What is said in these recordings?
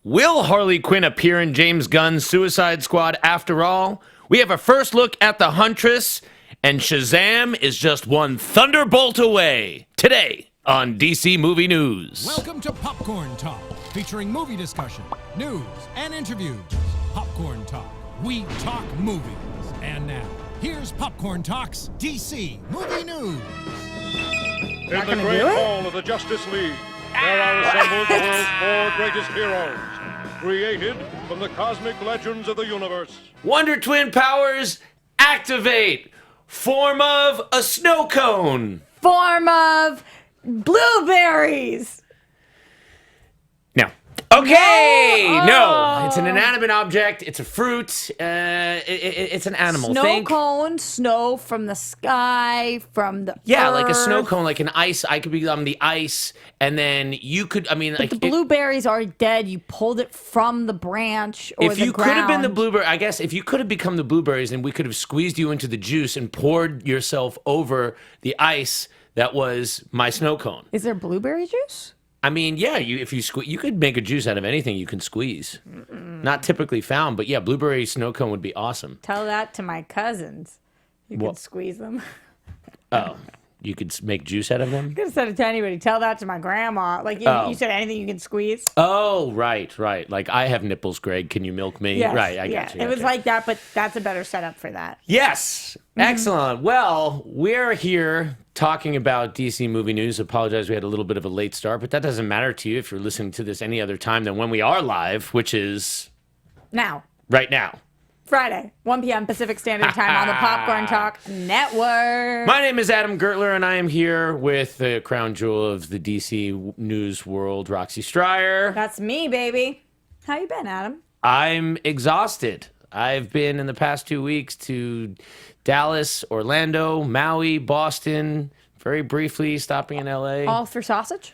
Will Harley Quinn appear in James Gunn's Suicide Squad after all? We have a first look at the Huntress, and Shazam is just one thunderbolt away. Today on DC Movie News. Welcome to Popcorn Talk, featuring movie discussion, news, and interviews. Popcorn Talk. We talk movies. And now, here's Popcorn Talk's DC Movie News. In the great hall of the Justice League, there are assembled the world's four greatest heroes, created from the cosmic legends of the universe. Wonder Twin powers activate. Form of a snow cone. Form of blueberries. Now, okay, no, Oh. it's an inanimate object. It's a fruit. It's an animal. Snow cone, snow from the sky, from the Yeah, like a snow earth. cone, like an ice. I could be on the ice, and then you could. I mean, But like the blueberries are dead. You pulled it from the branch or if the you ground. could have been the blueberry, I guess if you could have become the blueberries, and we could have squeezed you into the juice and poured yourself over the ice that was my snow cone. Is there blueberry juice? I mean, yeah, if you squeeze, you could make a juice out of anything you can squeeze. Not typically found, but yeah, blueberry snow cone would be awesome. Tell that to my cousins. You What? could squeeze them. Oh, you could make juice out of them? I could have said it to anybody. Tell that to my grandma. Like, you said anything you can squeeze. Oh, right. Like, I have nipples, Greg. Can you milk me? Yes, Right, I yeah. got you. It was okay. like that, but that's a better setup for that. Yes. Excellent. Well, we're here talking about DC movie news. Apologize, we had a little bit of a late start, but that doesn't matter to you if you're listening to this any other time than when we are live, which is Now, right now. Friday, 1 p.m. Pacific Standard Time on the Popcorn Talk Network. My name is Adam Gertler, and I am here with the crown jewel of the DC news world, Roxy Striar. That's me, baby. How you been, Adam? I'm exhausted. I've been in the past 2 weeks to Dallas, Orlando, Maui, Boston, very briefly stopping in LA. All for sausage?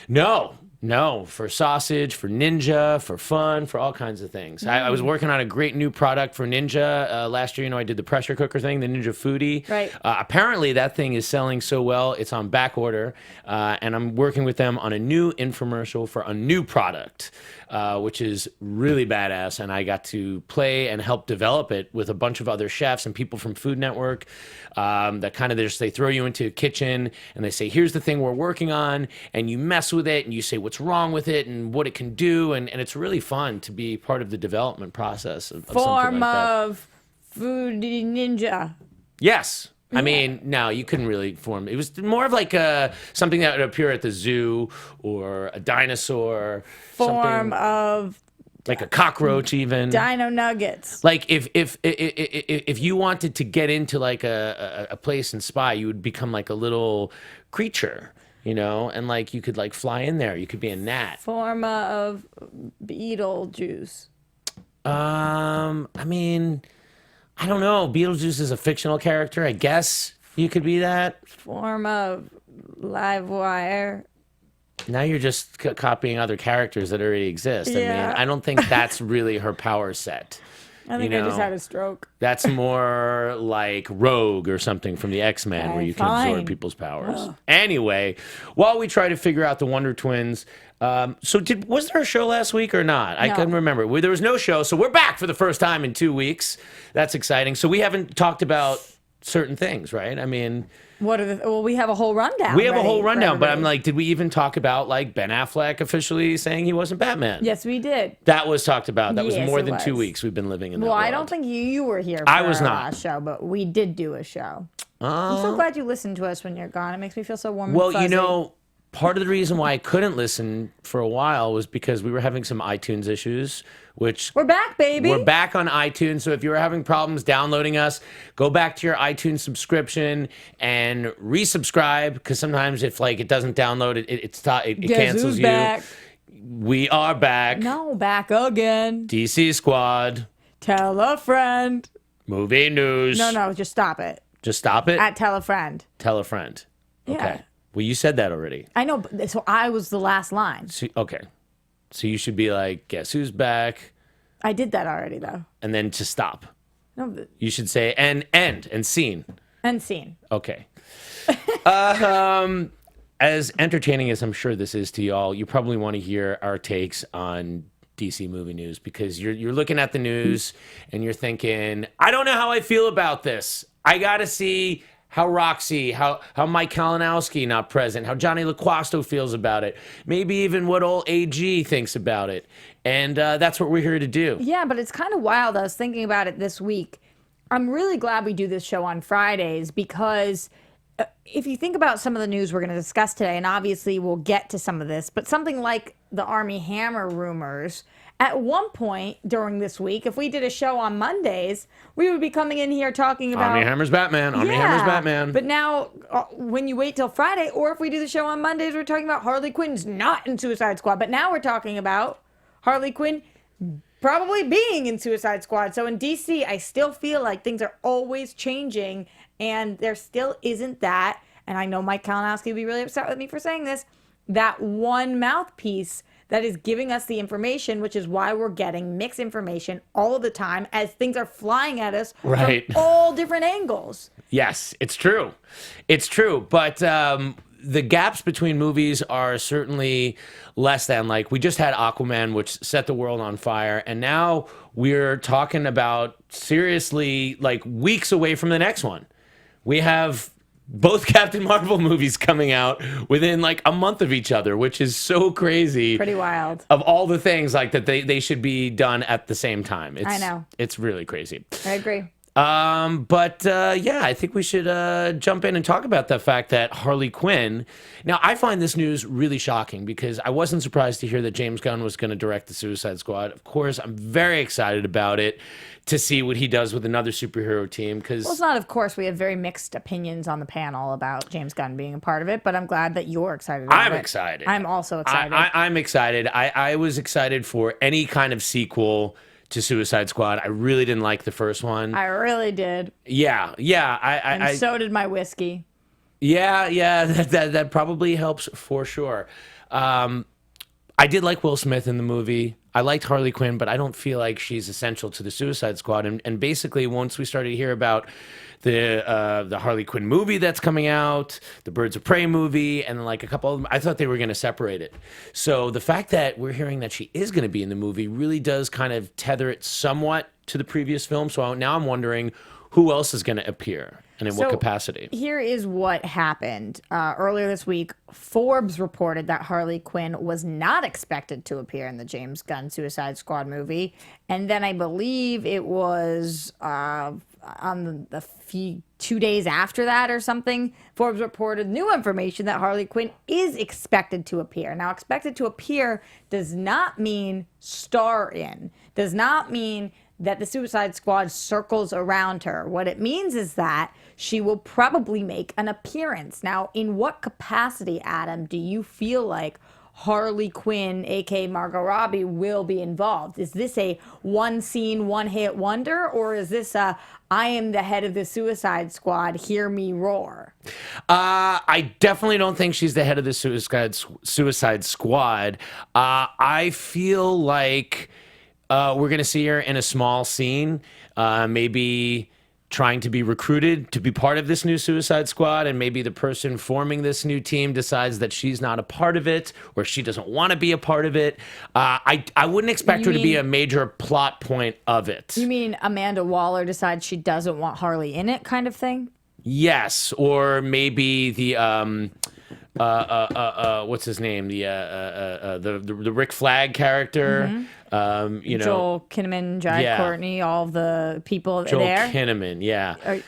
No, for sausage, for Ninja, for fun, for all kinds of things. I was working on a great new product for Ninja last year. You know, I did the pressure cooker thing, the Ninja Foodie. Right. Apparently, that thing is selling so well, it's on back order. And I'm working with them on a new infomercial for a new product, which is really badass. And I got to play and help develop it with a bunch of other chefs and people from Food Network that kind of they throw you into a kitchen and they say, here's the thing we're working on. And you mess with it and you say what's wrong with it and what it can do. And it's really fun to be part of the development process of something Form like that. of food ninja. Yes. I mean, no, you couldn't really form. It was more of like something that would appear at the zoo or a dinosaur. Form something of like a cockroach, even. dino nuggets. Like if you wanted to get into like a place and spy, you would become like a little creature, you know, and like you could like fly in there. You could be a gnat. Form of beetle juice. I mean, I don't know. Beetlejuice is a fictional character. I guess you could be that. Form of live wire. Now you're just copying other characters that already exist. I Yeah. mean, I don't think that's really her power set. I think I just had a stroke. That's more like Rogue or something from the X-Men where you can absorb people's powers. Anyway, while we try to figure out the Wonder Twins, was there a show last week or not? I No. couldn't remember. There was no show, so we're back for the first time in 2 weeks. That's exciting. So we haven't talked about certain things, right? I mean, We have a whole rundown. we have a whole ready for rundown, but I'm everybody. like, did we even talk about like Ben Affleck officially saying he wasn't Batman? Yes, we did. That was talked about. That was Yes, more it than 2 was. weeks we've been living in that Well, I world. don't think you were here for I was our not. last show, but we did do a show. I'm so glad you listened to us when you're gone. It makes me feel so warm Well, and fuzzy. you know, part of the reason why I couldn't listen for a while was because we were having some iTunes issues, which We're back, baby. we're back on iTunes. So if you were having problems downloading us, go back to your iTunes subscription and resubscribe, because sometimes if like it doesn't download, it Guess cancels who's you. back? We are back. No, back again. DC Squad, Tell a friend. movie news. No, just stop it. Just stop it. At tell a friend. Tell a friend. Yeah. Okay. Well, you said that already. I know, but so I was the last line. So, okay. So you should be like, guess who's back? I did that already, though. And then to stop. No, but- You should say and end and scene. and scene. Okay. As entertaining as I'm sure this is to y'all, you probably want to hear our takes on DC movie news, because you're looking at the news and you're thinking, I don't know how I feel about this. I got to see how Roxy, how Mike Kalinowski not present, how Jonny LoQuasto feels about it, maybe even what old AG thinks about it. And that's what we're here to do. Yeah, but it's kind of wild. I was thinking about it this week. I'm really glad we do this show on Fridays because if you think about some of the news we're going to discuss today, and obviously we'll get to some of this, but something like the Armie Hammer rumors, at one point during this week, if we did a show on Mondays, we would be coming in here talking about Armie Hammer's Batman. Armie Hammer's Batman. But now, when you wait till Friday, or if we do the show on Mondays, we're talking about Harley Quinn's not in Suicide Squad. But now we're talking about Harley Quinn probably being in Suicide Squad. So in DC, I still feel like things are always changing, and there still isn't that, and I know Mike Kalinowski will be really upset with me for saying this, that one mouthpiece that is giving us the information, which is why we're getting mixed information all the time as things are flying at us from all different angles. Yes, it's true. It's true. But the gaps between movies are certainly less than, like, we just had Aquaman, which set the world on fire. And now we're talking about, seriously, like, weeks away from the next one. We have both Captain Marvel movies coming out within like a month of each other, which is so crazy. Pretty wild. Of all the things like that they should be done at the same time. I know. It's really crazy. I agree. But I think we should jump in and talk about the fact that Harley Quinn. Now, I find this news really shocking because I wasn't surprised to hear that James Gunn was going to direct the Suicide Squad. Of course, I'm very excited about it to see what he does with another superhero team. Well, it's not, of course, we have very mixed opinions on the panel about James Gunn being a part of it, but I'm glad that you're excited about it. I'm excited. I'm also excited. I'm excited. I was excited for any kind of sequel to Suicide Squad. I really didn't like the first one. I really did. Yeah. And so did my whiskey. Yeah, that probably helps for sure. I did like Will Smith in the movie. I liked Harley Quinn, but I don't feel like she's essential to the Suicide Squad. And basically, once we started to hear about the Harley Quinn movie that's coming out, the Birds of Prey movie, and like a couple of them, I thought they were going to separate it. So the fact that we're hearing that she is going to be in the movie really does kind of tether it somewhat to the previous film. So now I'm wondering who else is going to appear and in what capacity. Here is what happened. Earlier this week, Forbes reported that Harley Quinn was not expected to appear in the James Gunn Suicide Squad movie. And then I believe it was on the 2 days after that or something, Forbes reported new information that Harley Quinn is expected to appear. Now, expected to appear does not mean star in, does not mean that the Suicide Squad circles around her. What it means is that she will probably make an appearance. Now, in what capacity, Adam, do you feel like Harley Quinn, aka Margot Robbie, will be involved? Is this a one scene, one hit wonder, or is this a I am the head of the Suicide Squad, hear me roar? I definitely don't think she's the head of the Suicide Squad. I feel like we're going to see her in a small scene, maybe trying to be recruited to be part of this new Suicide Squad, and maybe the person forming this new team decides that she's not a part of it, or she doesn't want to be a part of it. I wouldn't expect her to be a major plot point of it. You mean Amanda Waller decides she doesn't want Harley in it kind of thing? Yes, or maybe the what's his name? The Rick Flag character. Mm-hmm. Joel Kinnaman, Jai Courtney, all of the people Joel there. Joel Kinnaman, yeah.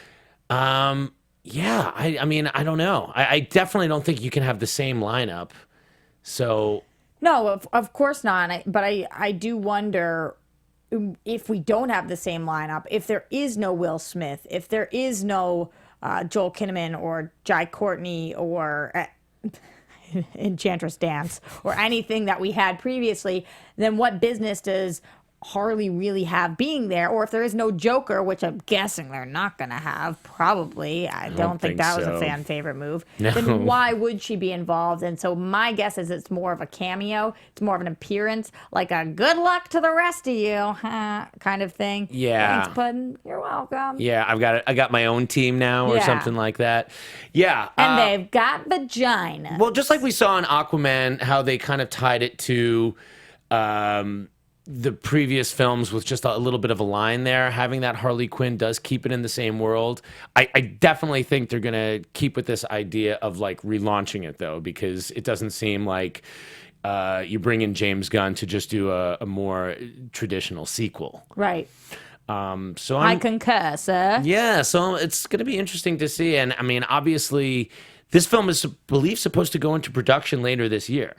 I mean, I don't know. I definitely don't think you can have the same lineup. So no, of course not. But I do wonder if we don't have the same lineup, if there is no Will Smith, if there is no Joel Kinnaman or Jai Courtney or Enchantress Dance or anything that we had previously, then what business does Harley really have being there? Or if there is no Joker, which I'm guessing they're not going to have, probably. I don't think that was a fan favorite move. No. Then why would she be involved? And so my guess is it's more of a cameo. It's more of an appearance, like a good luck to the rest of you kind of thing. Yeah. Thanks, Puddin'. You're welcome. Yeah, I got my own team now or something like that. Yeah. And they've got vaginas. Well, just like we saw in Aquaman, how they kind of tied it to the previous films with just a little bit of a line there. Having that Harley Quinn does keep it in the same world. I definitely think they're going to keep with this idea of like relaunching it though, because it doesn't seem like you bring in James Gunn to just do a more traditional sequel. Right. So I concur, sir. Yeah, so it's going to be interesting to see. And I mean, obviously, this film is, I believe, supposed to go into production later this year.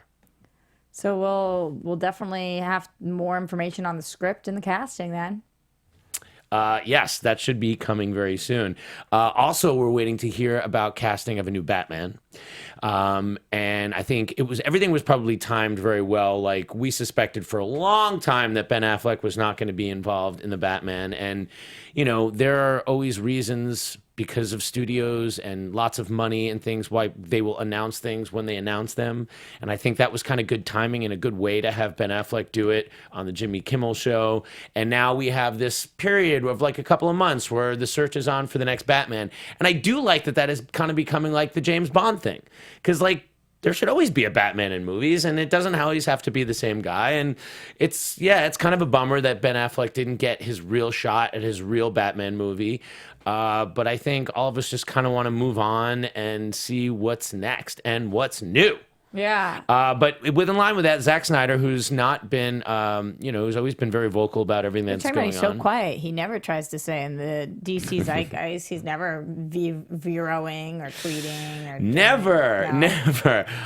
So we'll definitely have more information on the script and the casting then. Yes, that should be coming very soon. Also, we're waiting to hear about casting of a new Batman. And I think everything was probably timed very well. Like, we suspected for a long time that Ben Affleck was not going to be involved in the Batman. And, you know, there are always reasons because of studios and lots of money and things why they will announce things when they announce them. And I think that was kind of good timing and a good way to have Ben Affleck do it on the Jimmy Kimmel show. And now we have this period of like a couple of months where the search is on for the next Batman. And I do like that is kind of becoming like the James Bond thing. Because like, there should always be a Batman in movies, and it doesn't always have to be the same guy. And it's kind of a bummer that Ben Affleck didn't get his real shot at his real Batman movie. But I think all of us just kind of want to move on and see what's next and what's new. Yeah. But in line with that, Zack Snyder, who's not been, who's always been very vocal about everything that's going on. He's so quiet. He never tries to say in the DC zeitgeist. He's never veroing or tweeting. Or never.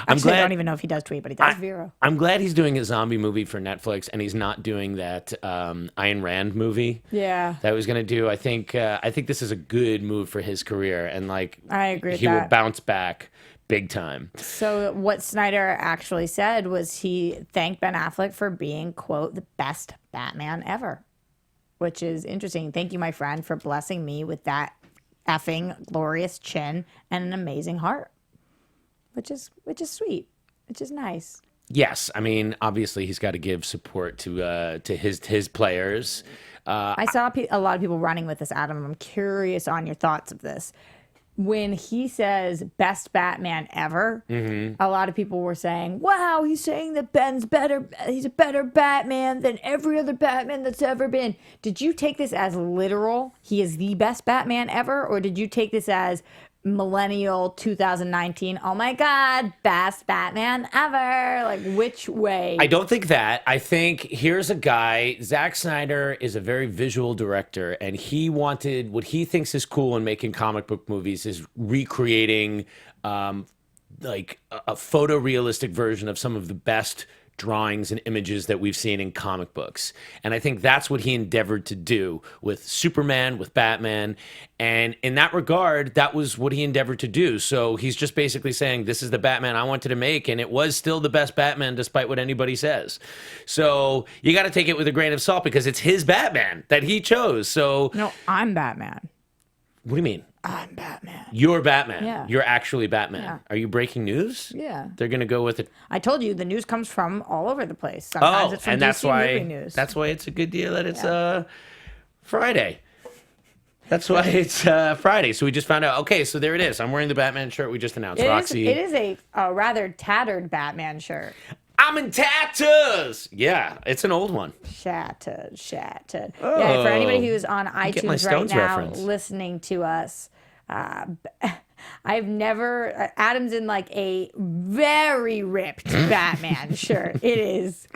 I don't even know if he does tweet, but he does vero. I'm glad he's doing a zombie movie for Netflix, and he's not doing that Ayn Rand movie. Yeah. That he was going to do. I think this is a good move for his career, and like I agree with he that. will bounce back big time. So what Snyder actually said was he thanked Ben Affleck for being, quote, the best Batman ever, which is interesting. Thank you, my friend, for blessing me with that effing glorious chin and an amazing heart, which is sweet, which is nice. Yes, I mean, obviously he's got to give support to his players. I saw a lot of people running with this, Adam. I'm curious on your thoughts of this. When he says best Batman ever, a lot of people were saying, wow, he's saying that Ben's better. He's a better Batman than every other Batman that's ever been. Did you take this as literal? He is the best Batman ever? Or did you take this as millennial 2019? Oh my God, best Batman ever. Like, which way? I don't think that. I think here's a guy, Zack Snyder is a very visual director, and he wanted what he thinks is cool in making comic book movies is recreating like a photorealistic version of some of the best drawings and images that we've seen in comic books. And I think that's what he endeavored to do with Superman, with Batman. And in that regard, that was what he endeavored to do. So he's just basically saying, this is the Batman I wanted to make. And it was still the best Batman, despite what anybody says. So you got to take it with a grain of salt because it's his Batman that he chose. So No, I'm Batman. What do you mean? I'm Batman. You're Batman. Yeah. You're actually Batman. Yeah. Are you breaking news? Yeah. They're going to go with it. I told you the news comes from all over the place. Sometimes it's from and DC movie news. That's why it's a good deal that it's Friday. That's why it's Friday. So we just found out. Okay, so there it is. I'm wearing the Batman shirt we just announced. Roxy. It is a rather tattered Batman shirt. I'm in tattoos. Yeah, it's an old one. Shattered. Oh, Yeah, for anybody who's on get my iTunes right Stones now reference. listening to us, I've never. Adam's in like a very ripped Batman shirt. It is.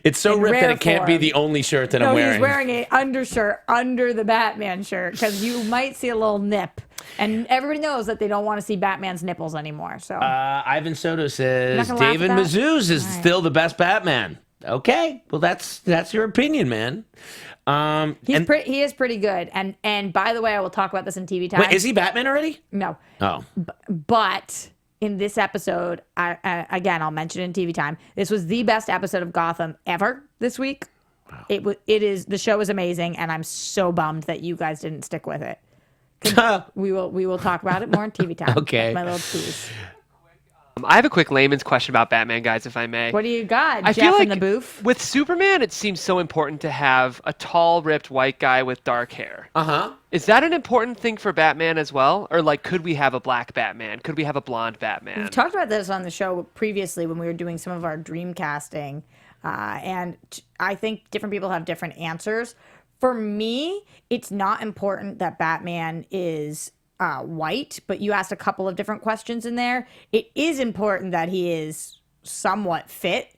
It's so in ripped that rare it can't be form. the only shirt that I'm No, wearing. he's wearing an undershirt under the Batman shirt because you might see a little nip. And everybody knows that they don't want to see Batman's nipples anymore. So Ivan Soto You're says not gonna laugh David at that? Mazouz is still the best Batman. Okay, well that's your opinion, man. he is pretty good. And by the way, I will talk about this in TV time. Wait, is he Batman already? No. Oh, But in this episode, again, I'll mention it in TV time. This was the best episode of Gotham ever this week. Wow. It is. The show is amazing, and I'm so bummed that you guys didn't stick with it. We will talk about it more in TV time. Okay. That's my little tease. I have a quick layman's question about Batman, guys, if I may. What do you got, I Jeff feel like in the booth? with Superman, it seems so important to have a tall, ripped white guy with dark hair. uh-huh. Is that an important thing for Batman as well? Or, like, could we have a black Batman? Could we have a blonde Batman? We've talked about this on the show previously when we were doing some of our dream casting. I think different people have different answers. For me, it's not important that Batman is white, but you asked a couple of different questions in there. It is important that he is somewhat fit,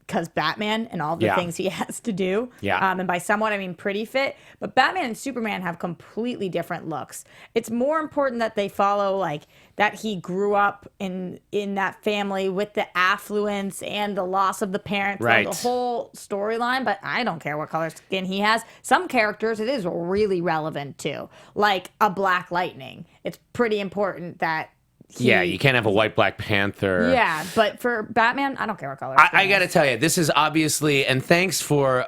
because Batman and all the things he has to do. Yeah. And by somewhat, I mean pretty fit. But Batman and Superman have completely different looks. It's more important that they follow, like, that he grew up in that family with the affluence and the loss of the parents, right. the whole storyline. But I don't care what color skin he has. Some characters, it is really relevant to. Like a Black Lightning. It's pretty important that you can't have a white Black Panther. Yeah, but for Batman, I don't care what color. I got to tell you, this is obviously, and thanks for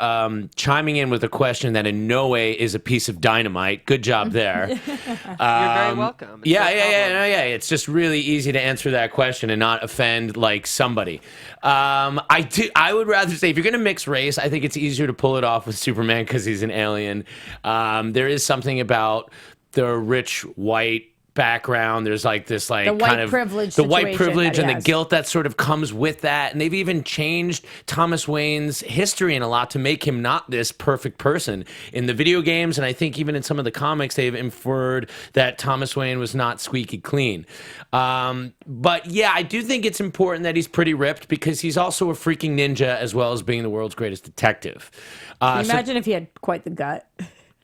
chiming in with a question that in no way is a piece of dynamite. Good job there. You're very welcome. Yeah. It's just really easy to answer that question and not offend like somebody. I would rather say if you're going to mix race, I think it's easier to pull it off with Superman because he's an alien. There is something about the rich white background. There's like this like the white kind of privilege the white situation privilege that he and the has. guilt that sort of comes with that. And they've even changed Thomas Wayne's history in a lot to make him not this perfect person in the video games. And I think even in some of the comics, they've inferred that Thomas Wayne was not squeaky clean. But yeah, I do think it's important that he's pretty ripped because he's also a freaking ninja as well as being the world's greatest detective. Can you imagine if he had quite the gut?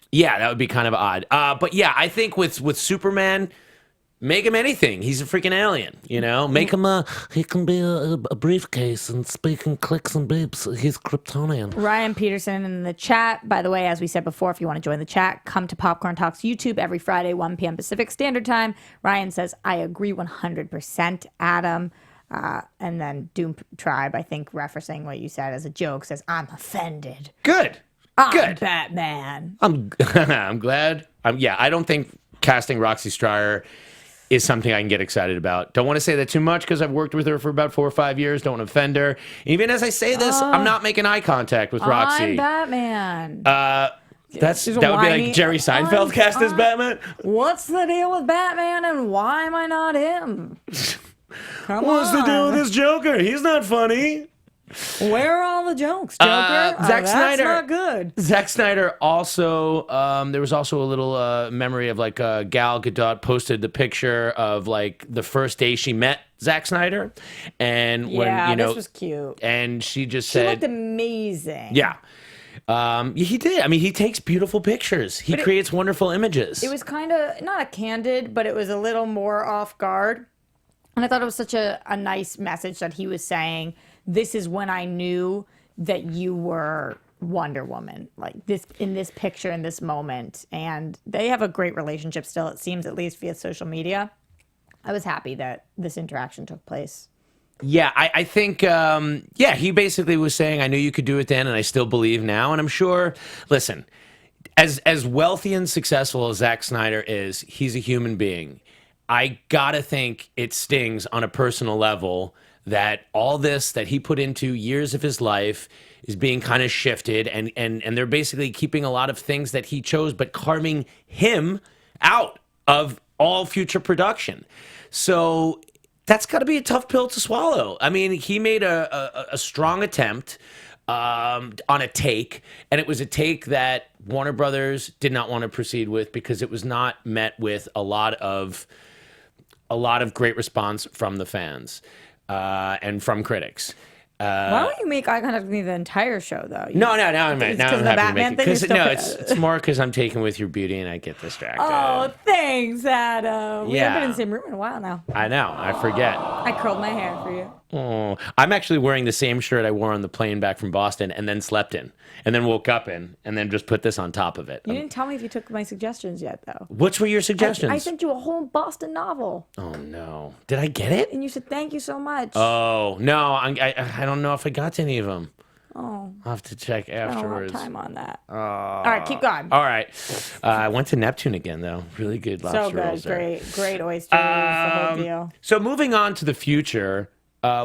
Yeah, that would be kind of odd. But yeah, I think with Superman, make him anything. He's a freaking alien, you know? Make him he can be a briefcase and speak in clicks and beeps. He's Kryptonian. Ryan Peterson in the chat. By the way, as we said before, if you want to join the chat, come to Popcorn Talks YouTube every Friday, 1 p.m. Pacific Standard Time. Ryan says, I agree 100%, Adam. And then Doom Tribe, I think referencing what you said as a joke, says, I'm offended. Good. I'm Good. Batman. I'm glad. I don't think casting Roxy Striar is something I can get excited about. Don't want to say that too much because I've worked with her for about 4 or 5 years. Don't want to offend her. Even as I say this, I'm not making eye contact with Roxy. I'm Batman. That would be like Jerry Seinfeld cast as Batman. What's the deal with Batman and why am I not him? What's the deal with this Joker? He's not funny. Where are all the jokes, Joker? Zack Snyder. That's not good. Zack Snyder also, there was also a little memory of like Gal Gadot posted the picture of like the first day she met Zack Snyder. And when, this was cute. And she just She said, looked amazing. yeah. He did. I mean, he takes beautiful pictures. He creates wonderful images. It was kind of, not a candid, but it was a little more off guard. And I thought it was such a nice message that he was saying, this is when I knew that you were Wonder Woman, like this in this picture, in this moment. And they have a great relationship still, it seems, at least via social media. I was happy that this interaction took place. Yeah, I think, he basically was saying, I knew you could do it then, and I still believe now. And I'm sure, listen, as wealthy and successful as Zack Snyder is, he's a human being. I gotta think it stings on a personal level that all this that he put into years of his life is being kind of shifted, and they're basically keeping a lot of things that he chose, but carving him out of all future production. So that's got to be a tough pill to swallow. I mean, he made a strong attempt on a take, and it was a take that Warner Brothers did not want to proceed with because it was not met with a lot of great response from the fans. And from critics. Why don't you make eye contact with me the entire show, though? No, I'm happy to make it. Because It's more because I'm taken with your beauty and I get distracted. Oh, thanks, Adam. We Yeah. haven't been in the same room in a while now. I know, I forget. I curled my hair for you. Oh, I'm actually wearing the same shirt I wore on the plane back from Boston and then slept in and then woke up in and then just put this on top of it. You didn't tell me if you took my suggestions yet, though. Which were your suggestions? I sent you a whole Boston novel. Oh, no. Did I get it? And you said, thank you so much. Oh, no. I don't know if I got to any of them. Oh. I'll have to check I don't afterwards. have time on that. All right, keep going. All right. I went to Neptune again, though. Really good lobster So good. rolls there. Great oysters, the whole deal. So moving on to the future,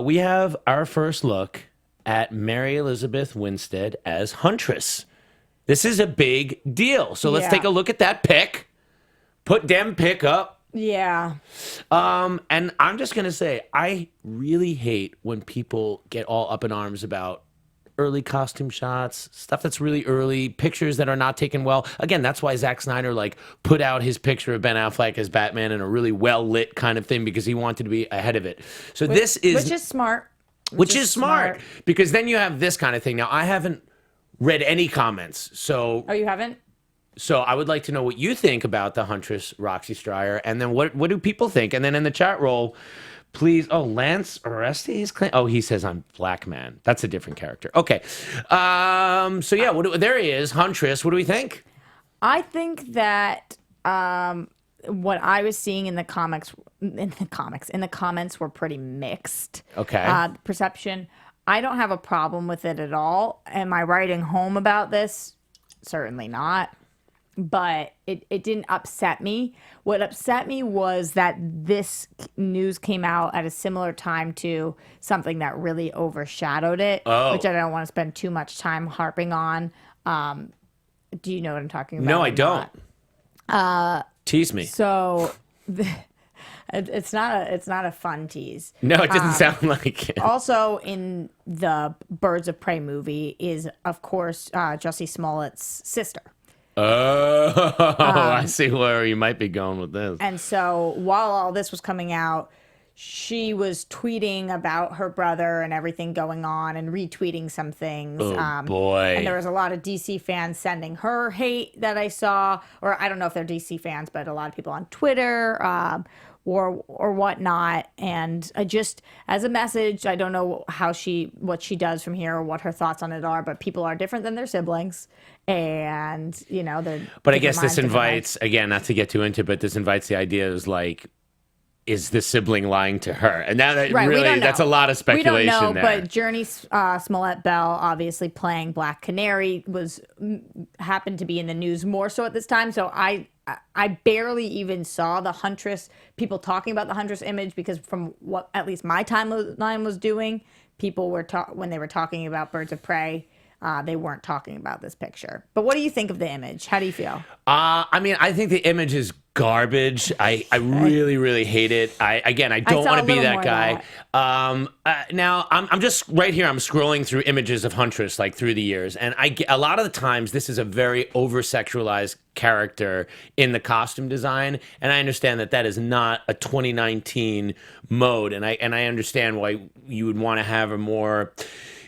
we have our first look at Mary Elizabeth Winstead as Huntress. This is a big deal. So let's take a look at that pic. Put them pic up. Yeah. And I'm just going to say, I really hate when people get all up in arms about early costume shots, stuff that's really early, pictures that are not taken well. Again, that's why Zack Snyder like put out his picture of Ben Affleck as Batman in a really well lit kind of thing because he wanted to be ahead of it. So this is which is smart. which is smart because then you have this kind of thing. Now I haven't read any comments, so Oh, you haven't? so I would like to know what you think about the Huntress Roxy Striar, and then what do people think? And then in the chat roll, please. Oh, Lance Orestes. Oh, he says I'm Black Man. That's a different character. Okay. So yeah, there he is, Huntress. What do we think? I think that what I was seeing in the comments were pretty mixed. Okay. Perception. I don't have a problem with it at all. Am I writing home about this? Certainly not. But it didn't upset me. What upset me was that this news came out at a similar time to something that really overshadowed it, which I don't want to spend too much time harping on. Do you know what I'm talking about? No, I don't. Tease me. So it's not a fun tease. No, it doesn't sound like it. Also, in the Birds of Prey movie is, of course, Jussie Smollett's sister. Oh, I see where you might be going with this. And so while all this was coming out, she was tweeting about her brother and everything going on and retweeting some things. Oh, boy. And there was a lot of DC fans sending her hate that I saw, or I don't know if they're DC fans, but a lot of people on Twitter or whatnot. And I just, as a message, I don't know what she does from here or what her thoughts on it are, but people are different than their siblings. And, they're. But I guess this invites, again, not to get too into it, but this invites the idea is like, is the sibling lying to her? And now that really, that's a lot of speculation we don't know, there. But Journey Smollett Bell, obviously playing Black Canary, happened to be in the news more so at this time. So I barely even saw the Huntress, people talking about the Huntress image, because from what at least my timeline was doing, people were when they were talking about Birds of Prey, they weren't talking about this picture. But what do you think of the image? How do you feel? I mean, I think the image is garbage. I really, really hate it. I don't want to be that guy. Now, I'm just right here. I'm scrolling through images of Huntress like through the years, and a lot of the times this is a very over-sexualized character in the costume design, and I understand that is not a 2019 mode, and I understand why you would want to have a more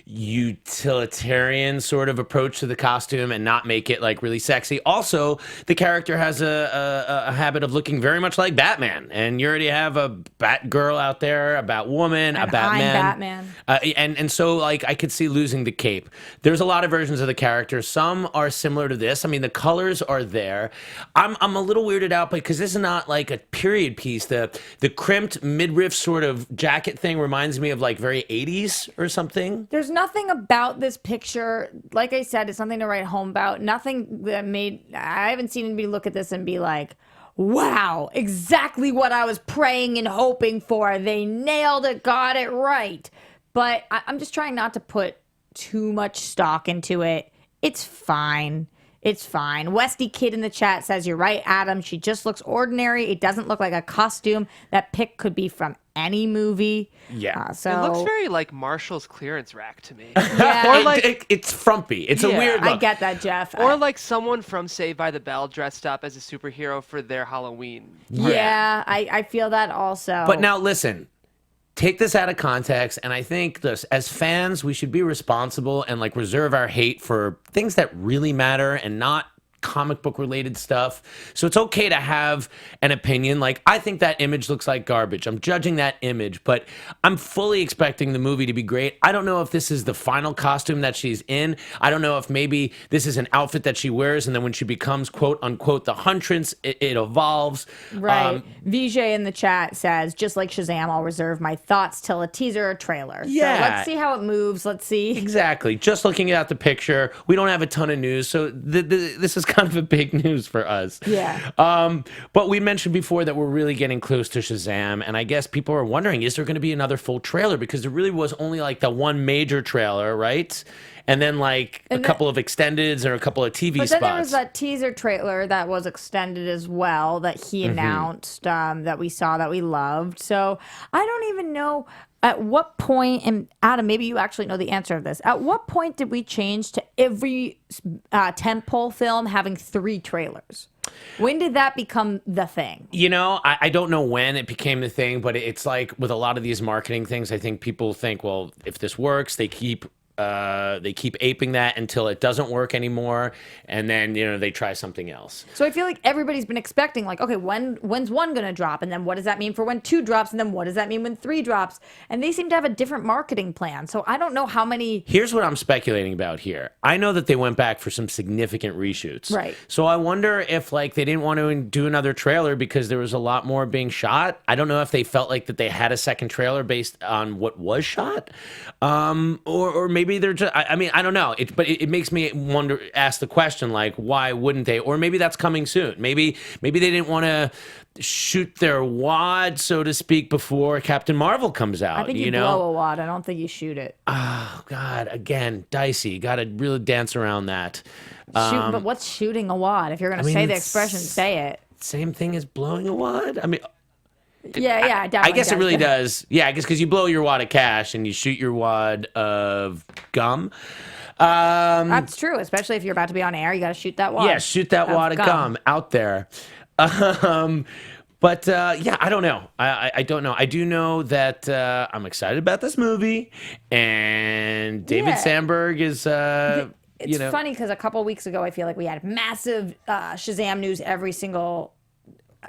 utilitarian sort of approach to the costume and not make it like really sexy. Also, the character has a habit of looking very much like Batman, and you already have a Batgirl out there, a Batwoman, a Batman. And so like I could see losing the cape. There's a lot of versions of the character. Some are similar to this. I mean, the colors are there. I'm a little weirded out because this is not like a period piece. The crimped midriff sort of jacket thing reminds me of like very 80s or something. There's nothing about this picture, like I said, it's something to write home about. Nothing that I haven't seen anybody look at this and be like, wow, exactly what I was praying and hoping for. They nailed it, got it right. But I'm just trying not to put too much stock into it. It's fine. It's fine. Westy Kid in the chat says, you're right, Adam. She just looks ordinary. It doesn't look like a costume. That pic could be from any movie. Yeah. It looks very like Marshall's clearance rack to me. Yeah. Or like it's frumpy. It's a weird look. I get that, Jeff. Or like someone from Saved by the Bell dressed up as a superhero for their Halloween. Yeah, I feel that also. But now listen, take this out of context, and I think this, as fans, we should be responsible and like reserve our hate for things that really matter and not comic book related stuff. So it's okay to have an opinion. Like, I think that image looks like garbage. I'm judging that image, but I'm fully expecting the movie to be great. I don't know if this is the final costume that she's in. I don't know if maybe this is an outfit that she wears, and then when she becomes quote unquote the Huntress, it evolves. Right. Vijay in the chat says, just like Shazam, I'll reserve my thoughts till a teaser or trailer. Yeah. So let's see how it moves. Let's see. Exactly. Just looking at the picture, we don't have a ton of news, so this is kind of a big news for us. Yeah. But we mentioned before that we're really getting close to Shazam, and I guess people are wondering, is there going to be another full trailer? Because there really was only like the one major trailer, right? And then like a couple of extendeds or a couple of TV spots. But then there was that teaser trailer that was extended as well that he announced that we saw that we loved. So I don't even know. At what point, and Adam, maybe you actually know the answer of this. At what point did we change to every tentpole film having 3 trailers? When did that become the thing? You know, I don't know when it became the thing, but it's like with a lot of these marketing things, I think people think, well, if this works, they keep aping that until it doesn't work anymore, and then they try something else. So I feel like everybody's been expecting, like, okay, when's 1 going to drop, and then what does that mean for when 2 drops, and then what does that mean when 3 drops? And they seem to have a different marketing plan. So I don't know how many. Here's what I'm speculating about here. I know that they went back for some significant reshoots. Right. So I wonder if like they didn't want to do another trailer because there was a lot more being shot. I don't know if they felt like that they had a second trailer based on what was shot, or maybe they're just, I mean, I don't know. But it makes me ask the question, like, why wouldn't they? Or maybe that's coming soon. Maybe they didn't want to shoot their wad, so to speak, before Captain Marvel comes out. I think you blow a wad. I don't think you shoot it. Oh, God. Again, dicey. Got to really dance around that. But what's shooting a wad? If you're going to say the expression, say it. Same thing as blowing a wad? I mean... Yeah, I guess it really does. Yeah, I guess because you blow your wad of cash and you shoot your wad of gum. That's true, especially if you're about to be on air. You got to shoot that wad. Yeah, shoot that wad of gum out there. But yeah, I don't know. I don't know. I do know that I'm excited about this movie, and David Sandberg is. It's funny because a couple weeks ago, I feel like we had massive Shazam news every single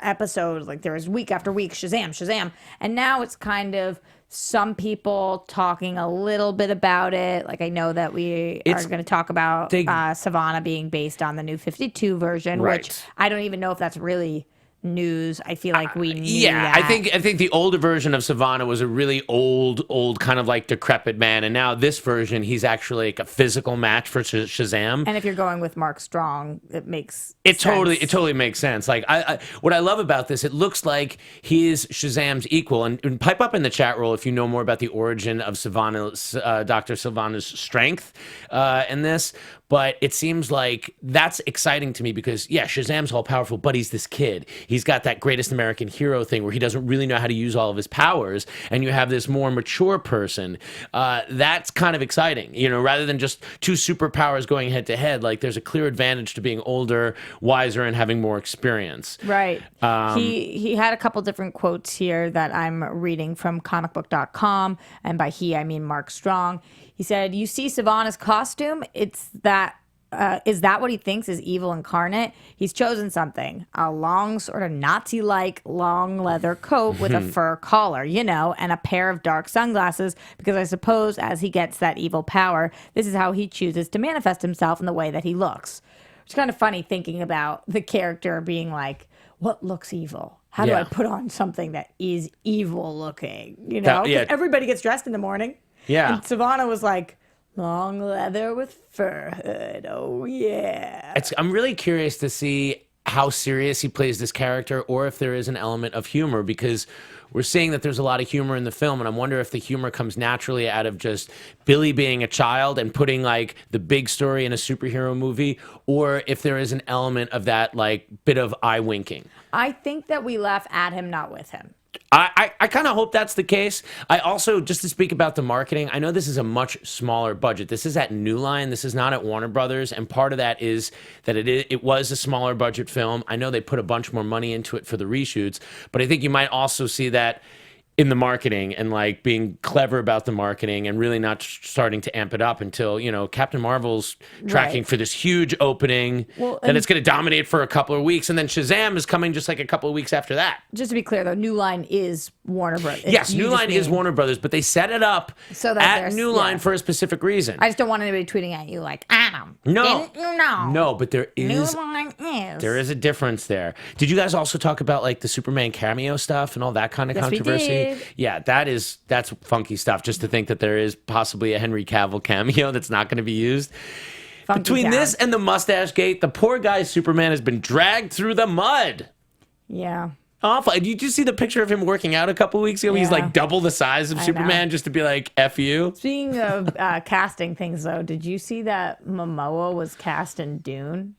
episode. Like there was week after week, Shazam. And now it's kind of some people talking a little bit about it. Like I know that we are going to talk about Savannah being based on the new 52 version, which I don't even know if that's really news. I feel like we knew that. I think the older version of Savannah was a really old kind of like decrepit man, and now this version he's actually like a physical match for Shazam. And if you're going with Mark Strong, it makes sense. Totally Makes sense. Like I what I love about this, it looks like he is Shazam's equal. And pipe up in the chat roll if you know more about the origin of Savannah's Dr. Savannah's strength in this. But it seems like that's exciting to me because, yeah, Shazam's all powerful, but he's this kid. He's got that greatest American hero thing where he doesn't really know how to use all of his powers. And you have this more mature person. That's kind of exciting, rather than just 2 superpowers going head to head. Like there's a clear advantage to being older, wiser, and having more experience. Right. He had a couple different quotes here that I'm reading from comicbook.com. And by he, I mean Mark Strong. He said, "You see Savannah's costume? Is that what he thinks is evil incarnate? He's chosen something. A long, sort of Nazi-like long leather coat with a fur collar, and a pair of dark sunglasses, because I suppose as he gets that evil power, this is how he chooses to manifest himself in the way that he looks." It's kind of funny thinking about the character being like, what looks evil? How do I put on something that is evil looking? Everybody gets dressed in the morning. Yeah. And Savannah was like, long leather with fur hood. Oh, yeah. I'm really curious to see how serious he plays this character or if there is an element of humor, because we're seeing that there's a lot of humor in the film, and I wonder if the humor comes naturally out of just Billy being a child and putting like the big story in a superhero movie, or if there is an element of that like bit of eye winking. I think that we laugh at him, not with him. I kind of hope that's the case. I also, just to speak about the marketing, I know this is a much smaller budget. This is at New Line. This is not at Warner Brothers. And part of that is that it was a smaller budget film. I know they put a bunch more money into it for the reshoots, but I think you might also see that in the marketing and like being clever about the marketing and really not starting to amp it up until, Captain Marvel's tracking for this huge opening that it's going to dominate for a couple of weeks. And then Shazam is coming just like a couple of weeks after that. Just to be clear, though, New Line is Warner Brothers. Yes, New Line is Warner Brothers, but they set it up so that at New Line for a specific reason. I just don't want anybody tweeting at you like, Adam, no, didn't you know? No, but there is New Line is. There is a difference there. Did you guys also talk about like the Superman cameo stuff and all that kind of controversy? We did. Yeah, that's funky stuff. Just to think that there is possibly a Henry Cavill cameo that's not going to be used. Funky Between this and the mustache gate, the poor guy's Superman has been dragged through the mud. Yeah. Awful. Did you see the picture of him working out a couple weeks ago? Yeah. He's like double the size of Superman just to be like, F you. Speaking of casting things, though, did you see that Momoa was cast in Dune?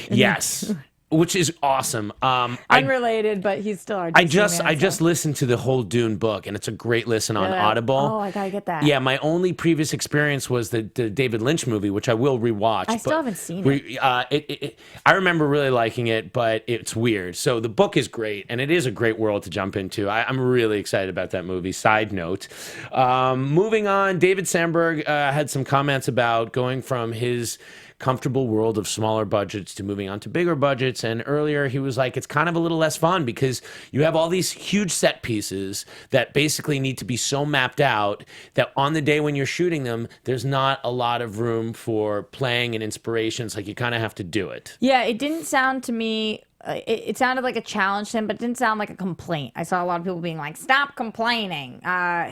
Yes. which is awesome. Unrelated, but he's still our DC I just listened to the whole Dune book, and it's a great listen on Audible. Oh, I gotta get that. Yeah, my only previous experience was the David Lynch movie, which I will rewatch. I still haven't seen it. I remember really liking it, but it's weird. So the book is great, and it is a great world to jump into. I'm really excited about that movie. Side note. Moving on, David Sandberg had some comments about going from his comfortable world of smaller budgets to moving on to bigger budgets. And earlier he was like, it's kind of a little less fun because you have all these huge set pieces that basically need to be so mapped out that on the day when you're shooting them, there's not a lot of room for playing and inspirations. Like you kind of have to do it. Yeah, it didn't sound to me. It sounded like a challenge to him, but it didn't sound like a complaint. I saw a lot of people being like, stop complaining.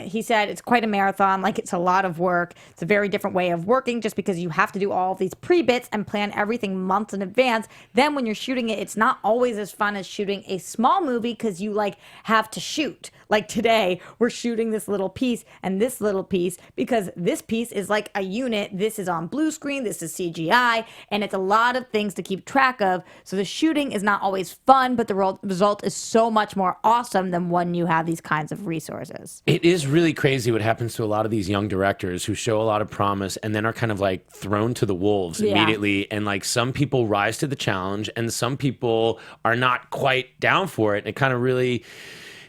He said it's quite a marathon, like it's a lot of work. It's a very different way of working just because you have to do all of these pre-bits and plan everything months in advance. Then when you're shooting it, it's not always as fun as shooting a small movie because you like have to shoot. Like today, we're shooting this little piece and this little piece because this piece is like a unit. This is on blue screen, this is CGI, and it's a lot of things to keep track of. So the shooting is not always fun, but the result is so much more awesome than when you have these kinds of resources. It is really crazy what happens to a lot of these young directors who show a lot of promise and then are kind of like thrown to the wolves immediately. And like some people rise to the challenge and some people are not quite down for it. And it kind of really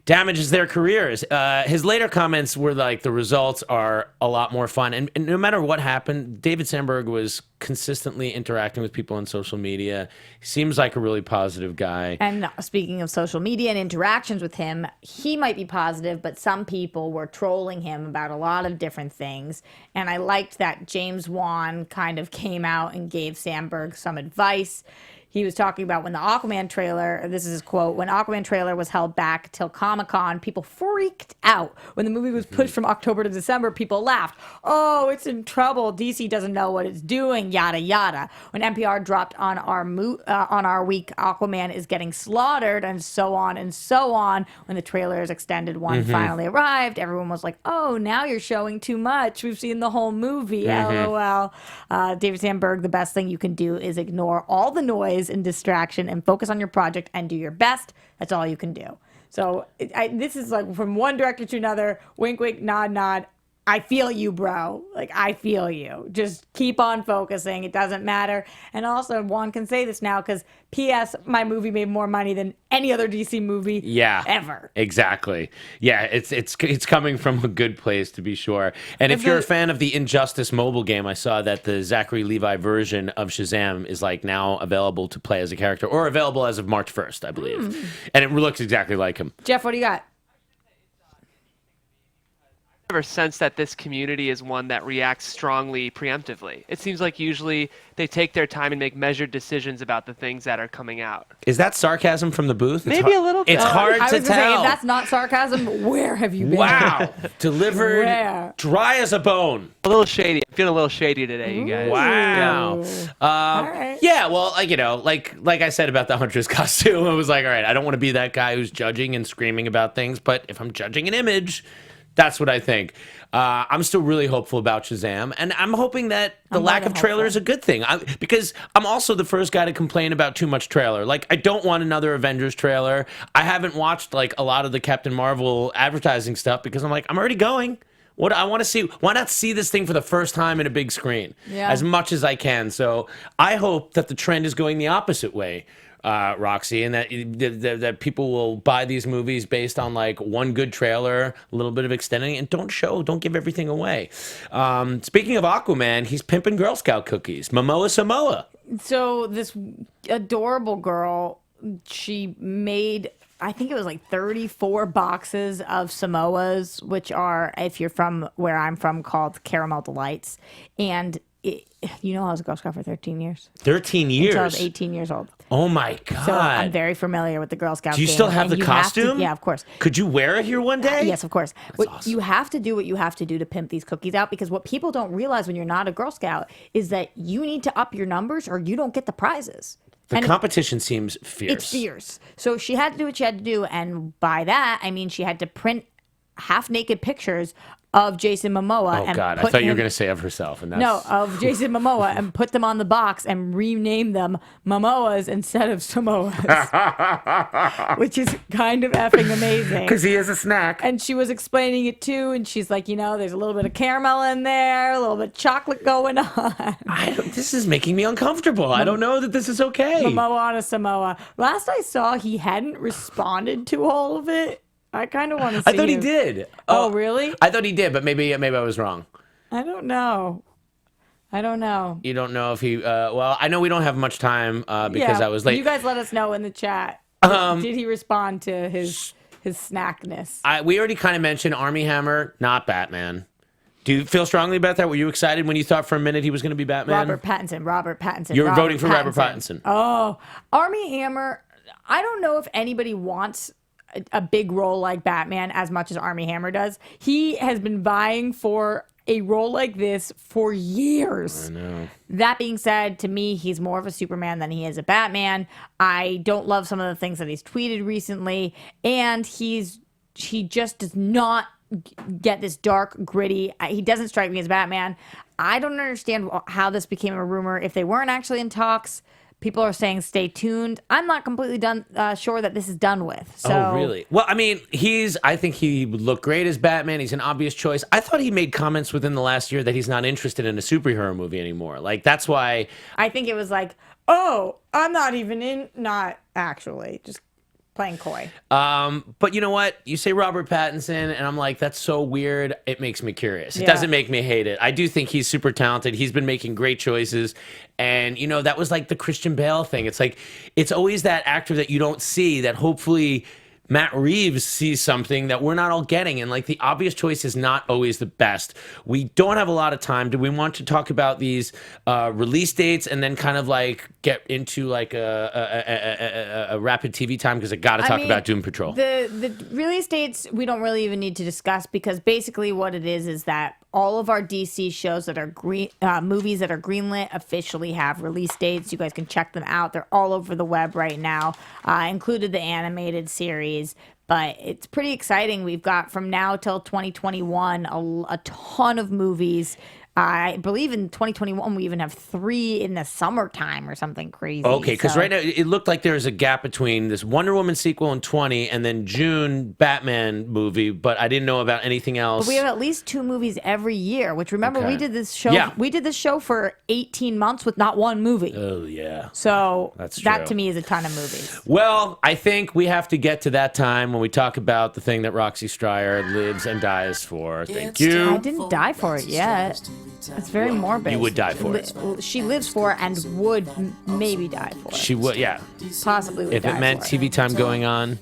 damages their careers. His later comments were like, the results are a lot more fun. And no matter what happened, David Sandberg was consistently interacting with people on social media. He seems like a really positive guy. And speaking of social media and interactions with him, he might be positive, but some people were trolling him about a lot of different things. And I liked that James Wan kind of came out and gave Sandberg some advice. He was talking about when the Aquaman trailer, this is his quote, when Aquaman trailer was held back till Comic-Con, people freaked out. When the movie was pushed from October to December, people laughed. Oh, it's in trouble. DC doesn't know what it's doing, yada, yada. When NPR dropped on our week, Aquaman is getting slaughtered, and so on and so on. When the trailer's extended one finally arrived, everyone was like, oh, now you're showing too much. We've seen the whole movie, LOL. David Sandberg, the best thing you can do is ignore all the noise and distraction and focus on your project and do your best. That's all you can do. So this is like from one director to another, wink, wink, nod, nod. I feel you, bro. Like, I feel you. Just keep on focusing. It doesn't matter. And also, Juan can say this now because P.S., my movie made more money than any other DC movie ever. Exactly. Yeah, it's coming from a good place, to be sure. And if you're a fan of the Injustice mobile game, I saw that the Zachary Levi version of Shazam is like now available to play as a character, or available as of March 1st, I believe. And it looks exactly like him. Jeff, what do you got? Ever sense that this community is one that reacts strongly preemptively. It seems like usually they take their time and make measured decisions about the things that are coming out. Is that sarcasm from the booth? Maybe a little bit. It's hard I to was gonna tell. say, if that's not sarcasm, where have you been? Wow. Delivered Where? dry as a bone. A little shady. I'm feeling a little shady today, you guys. Wow. All right. Yeah, well, like I said about the Huntress costume, I was like, all right, I don't want to be that guy who's judging and screaming about things, but if I'm judging an image, that's what I think. I'm still really hopeful about Shazam, and I'm hoping that the lack of trailer is a good thing. Because I'm also the first guy to complain about too much trailer. Like, I don't want another Avengers trailer. I haven't watched, like, a lot of the Captain Marvel advertising stuff because I'm like, I'm already going. What I want to see, why not see this thing for the first time in a big screen as much as I can? So I hope that the trend is going the opposite way. Roxy, and that people will buy these movies based on like one good trailer, a little bit of extending, and don't give everything away. Speaking of Aquaman, he's pimping Girl Scout cookies. Momoa Samoa. So this adorable girl, she made, I think it was like 34 boxes of Samoas, which are, if you're from where I'm from, called Caramel Delights. And you know, I was a Girl Scout for 13 years. 13 years? Until I was 18 years old. Oh, my God. So I'm very familiar with the Girl Scout Do you game. still have the costume? Yeah, of course. Could you wear it here one day? Yes, of course. That's awesome. You have to do what you have to do to pimp these cookies out, because what people don't realize when you're not a Girl Scout is that you need to up your numbers or you don't get the prizes. The competition seems fierce. It's fierce. So she had to do what she had to do, and by that, I mean she had to print half-naked pictures of Jason Momoa. Oh, and God. I put thought you were him- going to say of herself. And that's... No, of Jason Momoa and put them on the box and rename them Momoas instead of Samoas, which is kind of effing amazing. Because he is a snack. And she was explaining it too, and she's like, there's a little bit of caramel in there, a little bit of chocolate going on. This is making me uncomfortable. I don't know that this is okay. Momoa on a Samoa. Last I saw, he hadn't responded to all of it. I kind of want to see I thought he him. did. Oh, really? I thought he did, but maybe I was wrong. I don't know. You don't know if he... well, I know we don't have much time because I was late. You guys let us know in the chat. Did he respond to his snackness? We already kind of mentioned Armie Hammer, not Batman. Do you feel strongly about that? Were you excited when you thought for a minute he was going to be Batman? Robert Pattinson. You were voting for Robert Pattinson. Oh, Armie Hammer. I don't know if anybody wants a big role like Batman as much as Armie Hammer does. He has been vying for a role like this for years. I know. That being said, to me, he's more of a Superman than he is a Batman. I don't love some of the things that he's tweeted recently, and he just does not get this dark, gritty. He doesn't strike me as Batman. I don't understand how this became a rumor. If they weren't actually in talks, people are saying stay tuned. I'm not completely sure that this is done with. So. Oh, really? Well, I mean, I think he would look great as Batman. He's an obvious choice. I thought he made comments within the last year that he's not interested in a superhero movie anymore. Like, that's why... I think it was like, oh, I'm not even in... Not actually, just playing coy. But you know what? You say Robert Pattinson, and I'm like, that's so weird. It makes me curious. It Yeah. doesn't make me hate it. I do think he's super talented. He's been making great choices. And, that was like the Christian Bale thing. It's like, it's always that actor that you don't see that hopefully Matt Reeves sees something that we're not all getting. And like the obvious choice is not always the best. We don't have a lot of time. Do we want to talk about these release dates and then kind of like get into like a rapid TV time? Because I got to talk about Doom Patrol. The release dates we don't really even need to discuss because basically what it is that all of our DC shows that are movies that are greenlit officially have release dates. You guys can check them out. They're all over the web right now, included the animated series. But it's pretty exciting. We've got from now till 2021 a ton of movies. I believe in 2021 we even have 3 in the summertime or something crazy. Okay, because right now it looked like there was a gap between this Wonder Woman sequel in 20 and then June Batman movie, but I didn't know about anything else. But we have at least 2 movies every year, which remember we did this show. Yeah. We did this show for 18 months with not one movie. Oh, yeah. So That's that true. to me is a ton of movies. Well, I think we have to get to that time when we talk about the thing that Roxy Striar lives and dies for. Thank I you. didn't die for it yet. It's very morbid. You would die for it. She lives for it and would maybe die for it. She would, yeah. Possibly would If die it meant for TV time going on.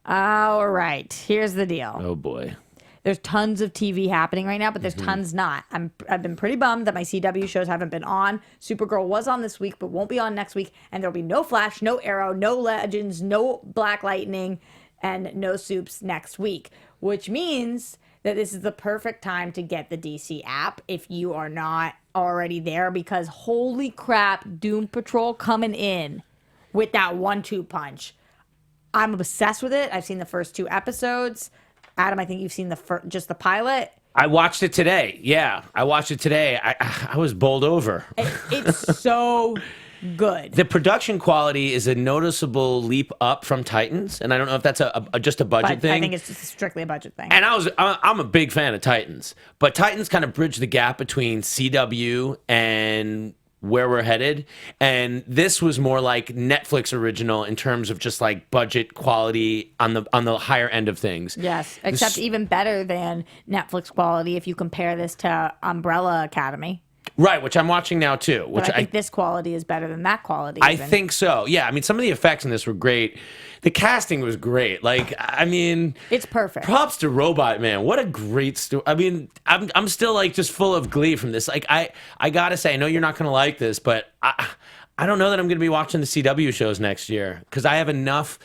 All right. Here's the deal. Oh, boy. There's tons of TV happening right now, but there's tons not. I've been pretty bummed that my CW shows haven't been on. Supergirl was on this week, but won't be on next week. And there'll be no Flash, no Arrow, no Legends, no Black Lightning, and no Supes next week, which means that this is the perfect time to get the DC app if you are not already there, because holy crap, Doom Patrol coming in with that 1-2 punch. I'm obsessed with it. I've seen the first 2 episodes. Adam, I think you've seen just the pilot. I watched it today. Yeah, I watched it today. I was bowled over. It's so good. The production quality is a noticeable leap up from Titans, and I don't know if that's just a budget thing. I think it's just strictly a budget thing. And I'm a big fan of Titans, but Titans kind of bridge the gap between CW and where we're headed, and this was more like Netflix original in terms of just like budget quality on the higher end of things. Yes, except even better than Netflix quality if you compare this to Umbrella Academy. Right, which I'm watching now too. Which But I think this quality is better than that quality. I even. think so. Yeah, I mean, some of the effects in this were great. The casting was great. Like, I mean, it's perfect. Props to Robot Man. What a great story. I mean, I'm still like just full of glee from this. Like, I gotta say, I know you're not gonna like this, but I don't know that I'm gonna be watching the CW shows next year because I have enough.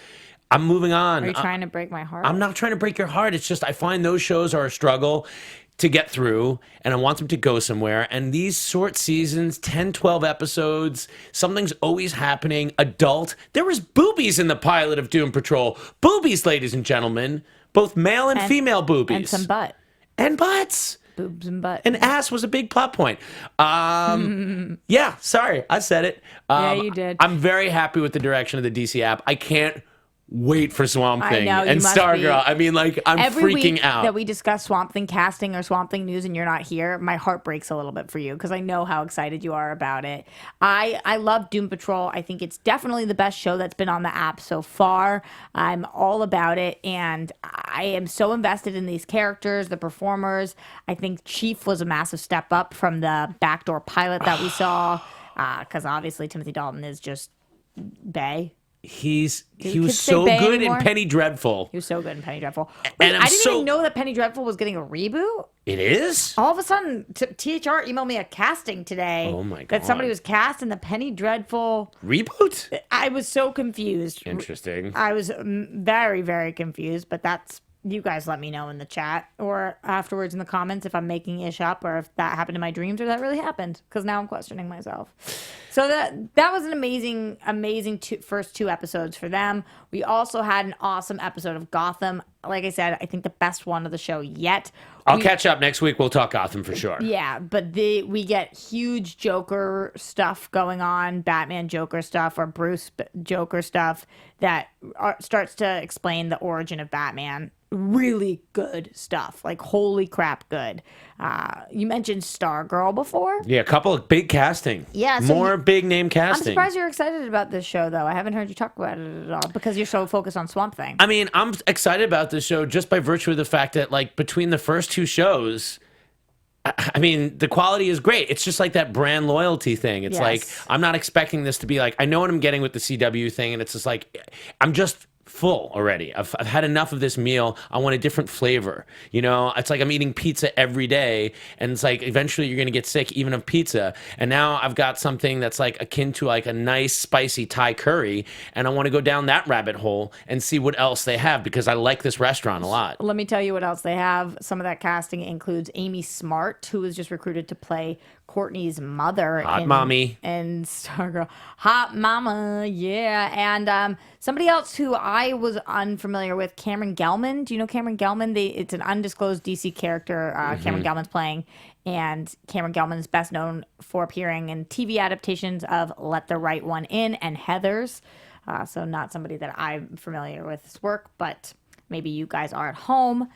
I'm moving on. Are you trying to break my heart? I'm not trying to break your heart. It's just I find those shows are a struggle to get through, and I want them to go somewhere. And these short seasons, 10, 12 episodes, something's always happening. Adult. There was boobies in the pilot of Doom Patrol. Boobies, ladies and gentlemen. both male and female boobies. And some butt. And butts. Boobs and butt. And ass was a big plot point. Yeah, sorry, I said it. Yeah, you did. I'm very happy with the direction of the DC app. I can't wait for Swamp Thing I know, and you must be. Stargirl. I mean, like, I'm Every freaking week out. that we discuss Swamp Thing casting or Swamp Thing news and you're not here, my heart breaks a little bit for you because I know how excited you are about it. I love Doom Patrol. I think it's definitely the best show that's been on the app so far. I'm all about it, and I am so invested in these characters, the performers. I think Chief was a massive step up from the backdoor pilot that we saw because obviously Timothy Dalton is just bae. He was kids say so bae good anymore? in Penny Dreadful. He was so good in Penny Dreadful. Wait, And I'm I didn't so- even know that Penny Dreadful was getting a reboot. It is? All of a sudden, THR emailed me a casting today. Oh my That somebody God. was cast in the Penny Dreadful. Reboot? I was so confused. Interesting. I was very, very confused, but that's, you guys let me know in the chat or afterwards in the comments if I'm making ish up or if that happened in my dreams or that really happened, because now I'm questioning myself. So that was an amazing first 2 episodes for them. We also had an awesome episode of Gotham. Like I said, I think the best one of the show yet. I'll catch up next week. We'll talk Gotham for sure. Yeah, but we get huge Joker stuff going on, Batman Joker stuff or Bruce Joker stuff that starts to explain the origin of Batman. Really good stuff, like holy crap good. You mentioned Stargirl before. Yeah, a couple of big casting. Yeah, so more big name I'm casting. surprised you're excited about this show, though. I haven't heard you talk about it at all because you're so focused on Swamp Thing. I mean, I'm excited about this show just by virtue of the fact that, like, between the first 2 shows, I mean, the quality is great. It's just like that brand loyalty thing. It's Yes. like, I'm not expecting this to be like, I know what I'm getting with the CW thing, and it's just like, I'm just full already. I've had enough of this meal. I want a different flavor. You know, it's like I'm eating pizza every day, and it's like eventually you're going to get sick even of pizza. And now I've got something that's like akin to like a nice spicy Thai curry, and I want to go down that rabbit hole and see what else they have because I like this restaurant a lot. Let me tell you what else they have. Some of that casting includes Amy Smart, who was just recruited to play Courtney's mother. Hot mommy. And Stargirl. Hot mama, yeah. And somebody else who I was unfamiliar with, Cameron Gelman. Do you know Cameron Gelman? It's an undisclosed DC character Cameron Gelman's playing. And Cameron Gelman is best known for appearing in TV adaptations of Let the Right One In and Heathers. So not somebody that I'm familiar with his work, but maybe you guys are at home.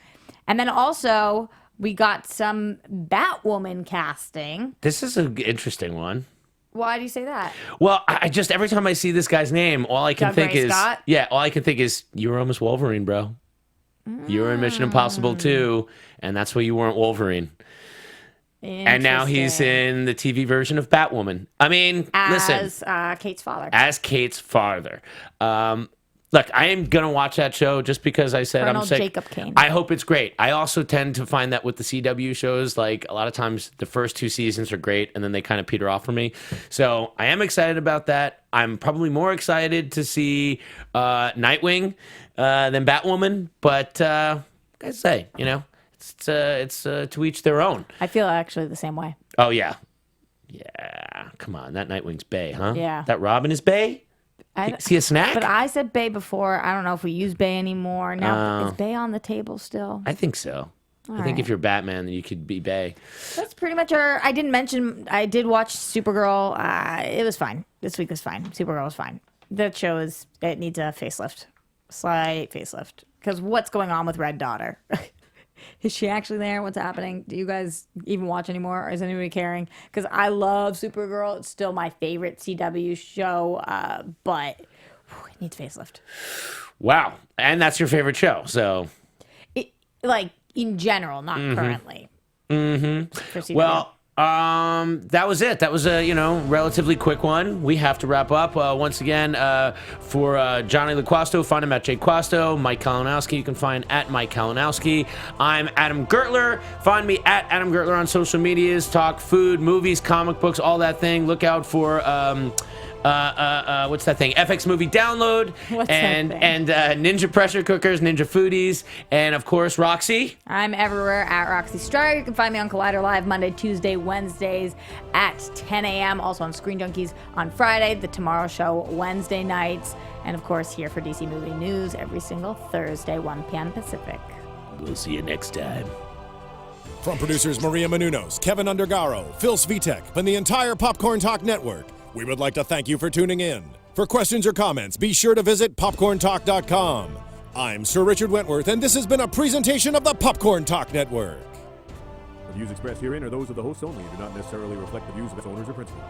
And then also, we got some Batwoman casting. This is an interesting one. Why do you say that? Well, I just, every time I see this guy's name, all I can Doug think Ray is, Scott? all I can think is, you were almost Wolverine, bro. You were in Mission Impossible 2, and that's why you weren't Wolverine. And now he's in the TV version of Batwoman. I mean, listen. As Kate's father. As Kate's father. Look, I am going to watch that show just because I said Colonel I'm sick. Jacob Kane. I hope it's great. I also tend to find that with the CW shows, like a lot of times the first 2 seasons are great and then they kind of peter off for me. So I am excited about that. I'm probably more excited to see Nightwing than Batwoman. But I say, you know, it's to each their own. I feel actually the same way. Oh, yeah. Yeah. Come on. That Nightwing's bae, huh? Yeah. That Robin is bae? Is he a snack? But I said Bay before. I don't know if we use Bay anymore. Now, is Bay on the table still? I think so. I think if you're Batman, then you could be bae. That's pretty much I didn't mention, I did watch Supergirl. It was fine. This week was fine. Supergirl was fine. That show it needs a facelift. Slight facelift. Because what's going on with Red Daughter? Is she actually there? What's happening? Do you guys even watch anymore? Or is anybody caring? Because I love Supergirl. It's still my favorite CW show, but it needs facelift. Wow. And that's your favorite show. So, Like, in general, not currently. For CW. well, that was it. That was a, relatively quick one. We have to wrap up. Once again, for Jonny LoQuasto, find him at JQuasto. Mike Kalinowski, you can find at Mike Kalinowski. I'm Adam Gertler. Find me at Adam Gertler on social medias. Talk food, movies, comic books, all that thing. Look out for what's that thing? FX Movie Download. What's that and thing? and Ninja Pressure Cookers, Ninja Foodies, and of course Roxy. I'm everywhere at Roxy Striar. You can find me on Collider Live Monday, Tuesday, Wednesdays at 10 a.m. Also on Screen Junkies on Friday, The Tomorrow Show Wednesday nights, and of course here for DC Movie News every single Thursday, 1 p.m. Pacific. We'll see you next time. From producers Maria Menounos, Kevin Undergaro, Phil Svitek, and the entire Popcorn Talk Network, we would like to thank you for tuning in. For questions or comments, be sure to visit popcorntalk.com. I'm Sir Richard Wentworth, and this has been a presentation of the Popcorn Talk Network. The views expressed herein are those of the hosts only and do not necessarily reflect the views of its owners or principals.